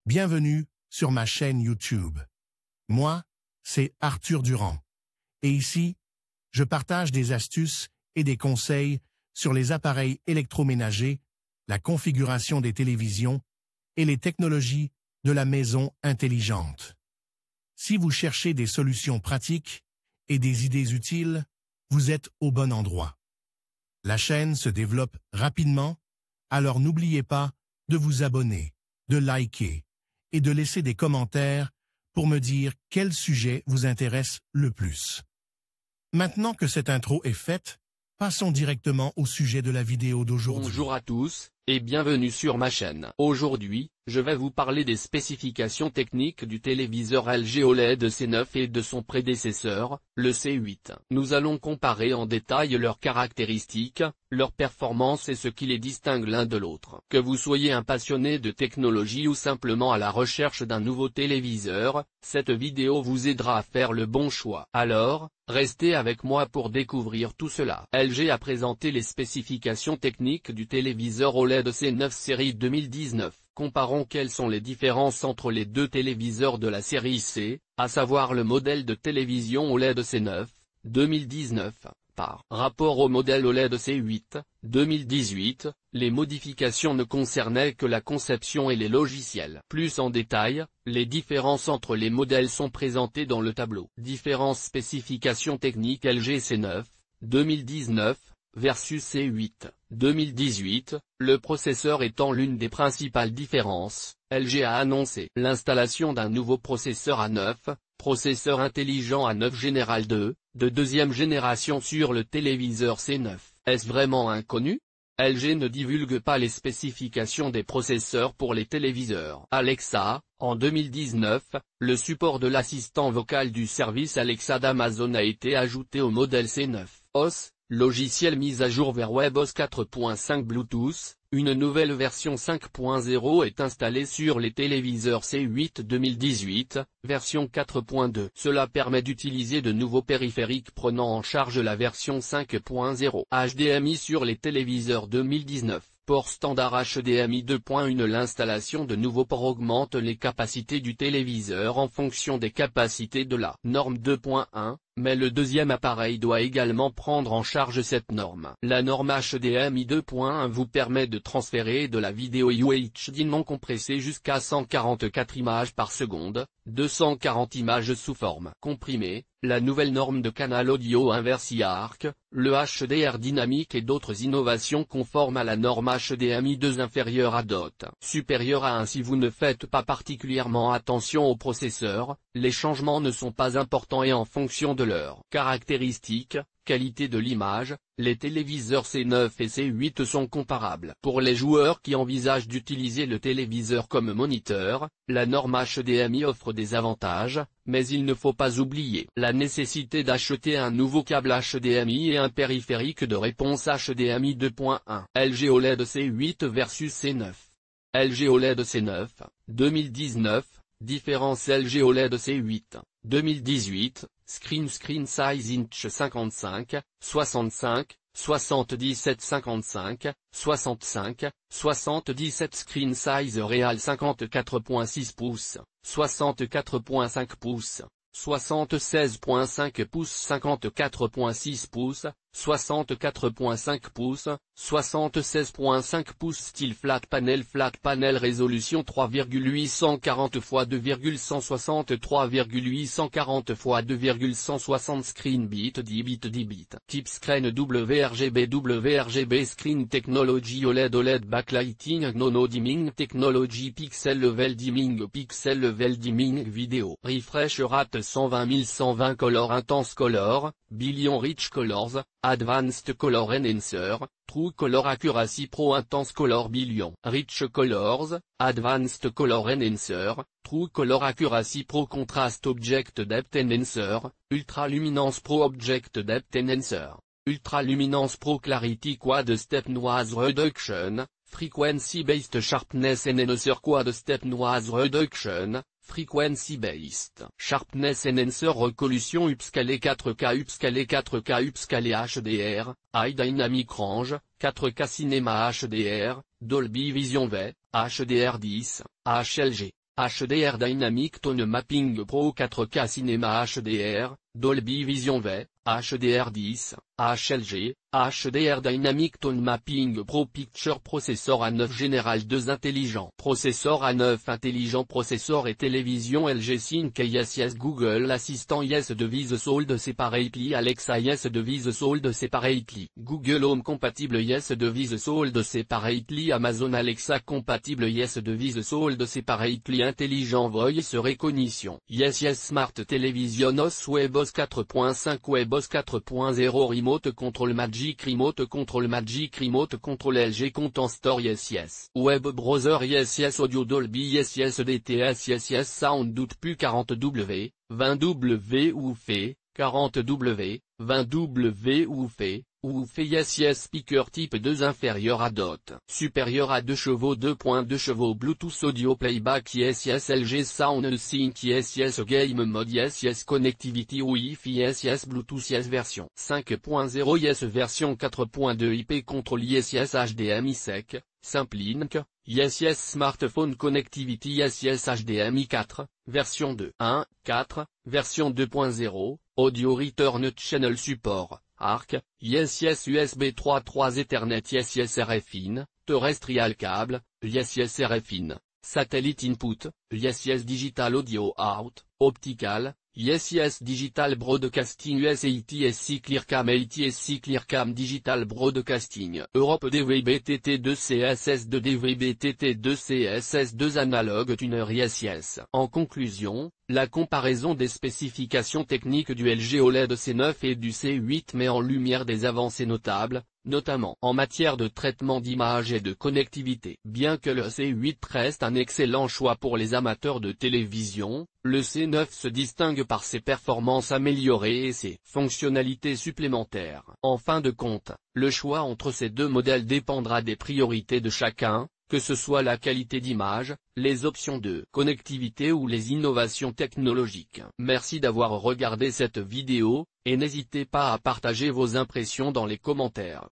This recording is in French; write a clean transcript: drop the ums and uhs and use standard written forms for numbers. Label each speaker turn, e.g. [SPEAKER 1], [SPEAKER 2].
[SPEAKER 1] Bienvenue sur ma chaîne YouTube. Moi, c'est Arthur Durand. Et ici, je partage des astuces et des conseils sur les appareils électroménagers, la configuration des télévisions et les technologies de la maison intelligente. Si vous cherchez des solutions pratiques et des idées utiles, vous êtes au bon endroit. La chaîne se développe rapidement, alors n'oubliez pas de vous abonner, de liker et de laisser des commentaires pour me dire quel sujet vous intéresse le plus. Maintenant que cette intro est faite, passons directement au sujet de la vidéo d'aujourd'hui.
[SPEAKER 2] Bonjour à tous, et bienvenue sur ma chaîne. Aujourd'hui, je vais vous parler des spécifications techniques du téléviseur LG OLED C9 et de son prédécesseur, le C8. Nous allons comparer en détail leurs caractéristiques, leurs performances et ce qui les distingue l'un de l'autre. Que vous soyez un passionné de technologie ou simplement à la recherche d'un nouveau téléviseur, cette vidéo vous aidera à faire le bon choix. Alors, restez avec moi pour découvrir tout cela. LG a présenté les spécifications techniques du téléviseur OLED C9 série 2019. Comparons quelles sont les différences entre les deux téléviseurs de la série C, à savoir le modèle de télévision OLED C9, 2019, par rapport au modèle OLED C8, 2018, les modifications ne concernaient que la conception et les logiciels. Plus en détail, les différences entre les modèles sont présentées dans le tableau. Différences spécifications techniques LG C9, 2019, versus C8, 2018, le processeur étant l'une des principales différences. LG a annoncé l'installation d'un nouveau processeur A9, processeur intelligent A9 Général 2, de deuxième génération sur le téléviseur C9. Est-ce vraiment inconnu? LG ne divulgue pas les spécifications des processeurs pour les téléviseurs. Alexa, en 2019, le support de l'assistant vocal du service Alexa d'Amazon a été ajouté au modèle C9. OS, logiciel mis à jour vers WebOS 4.5 Bluetooth, une nouvelle version 5.0 est installée sur les téléviseurs C8 2018, version 4.2. Cela permet d'utiliser de nouveaux périphériques prenant en charge la version 5.0. HDMI sur les téléviseurs 2019. Port standard HDMI 2.1. L'installation de nouveaux ports augmente les capacités du téléviseur en fonction des capacités de la norme 2.1, mais le deuxième appareil doit également prendre en charge cette norme. La norme HDMI 2.1 vous permet de transférer de la vidéo UHD non compressée jusqu'à 144 images par seconde, 240 images sous forme comprimée. La nouvelle norme de canal audio inverse IARC, le HDR dynamique et d'autres innovations conformes à la norme HDMI 2 inférieure à DOT. Supérieure à 1. Si vous ne faites pas particulièrement attention au processeur, les changements ne sont pas importants et en fonction de leurs caractéristiques, qualité de l'image, les téléviseurs C9 et C8 sont comparables. Pour les joueurs qui envisagent d'utiliser le téléviseur comme moniteur, la norme HDMI offre des avantages, mais il ne faut pas oublier la nécessité d'acheter un nouveau câble HDMI et un périphérique de réponse HDMI 2.1. LG OLED C8 versus C9. LG OLED C9, 2019, différence LG OLED C8, 2018, screen size inch 55, 65, 77 55, 65, 77 screen size réel 54.6 pouces, 64.5 pouces, 76.5 pouces 54.6 pouces, 64.5 pouces, 76.5 pouces style flat panel résolution 3,840 x 2,160 3,840 x 2,160 screen bit 10 bit. Type screen WRGB screen technology OLED backlighting mono dimming technology pixel level dimming vidéo refresh rate 120 color intense color, billion rich colors, advanced color enhancer, true color accuracy pro intense color billion rich colors, advanced color enhancer, true color accuracy pro contrast object depth enhancer, ultra luminance pro object depth enhancer, ultra luminance pro clarity quad step noise reduction, frequency based sharpness enhancer quad step noise reduction, Frequency-based Sharpness Enhancer Resolution upscalé 4K upscalé HDR, High Dynamic Range, 4K Cinema HDR, Dolby Vision V, HDR10, HLG. HDR Dynamic Tone Mapping Pro 4K Cinema HDR, Dolby Vision V, HDR10, HLG, HDR Dynamic Tone Mapping Pro Picture Processor A9 General 2 intelligent. Processeur A9 intelligent. Processeur et télévision LG Sync Yes Google Assistant Yes Device Sold Separately Alexa Yes Device Sold Separately Google Home Compatible Yes Device Sold Separately Amazon Alexa Compatible Yes Device Sold Separately Intelligent Voice Recognition Yes Smart Television OS WebOS 4.5 WebOS 4.0 Remote Control Magic Control LG Content Store Yes Web Browser Yes Audio Dolby Yes DTS Yes Sound Output 40W, 20W WUFE, 40W, 20W WUFE, Yes Speaker type 2 inférieur à DOT, supérieur à 2 chevaux 2.2 chevaux Bluetooth Audio Playback Yes LG Sound Sync Yes Game Mode Yes Connectivity Wi-Fi Yes Bluetooth Yes version 5.0 Yes version 4.2 IP Control Yes HDMI SEC, Simplink, Yes Smartphone Connectivity Yes HDMI 4, version 2.1.4, version 2.0, Audio Return Channel Support, ARC, Yes USB 3.3 Ethernet Yes RF-in, Terrestrial Cable, Yes RF-in, Satellite Input, Yes Digital Audio Out, Optical, Yes Digital Broadcasting ATSC Clearcam ATSC Clearcam Digital Broadcasting Europe DVB-TT2 CSS2 DVB-TT2 CSS2 Analog Tuner Yes. En conclusion, la comparaison des spécifications techniques du LG OLED C9 et du C8 met en lumière des avancées notables, notamment en matière de traitement d'image et de connectivité. Bien que le C8 reste un excellent choix pour les amateurs de télévision, le C9 se distingue par ses performances améliorées et ses fonctionnalités supplémentaires. En fin de compte, le choix entre ces deux modèles dépendra des priorités de chacun, que ce soit la qualité d'image, les options de connectivité ou les innovations technologiques. Merci d'avoir regardé cette vidéo, et n'hésitez pas à partager vos impressions dans les commentaires.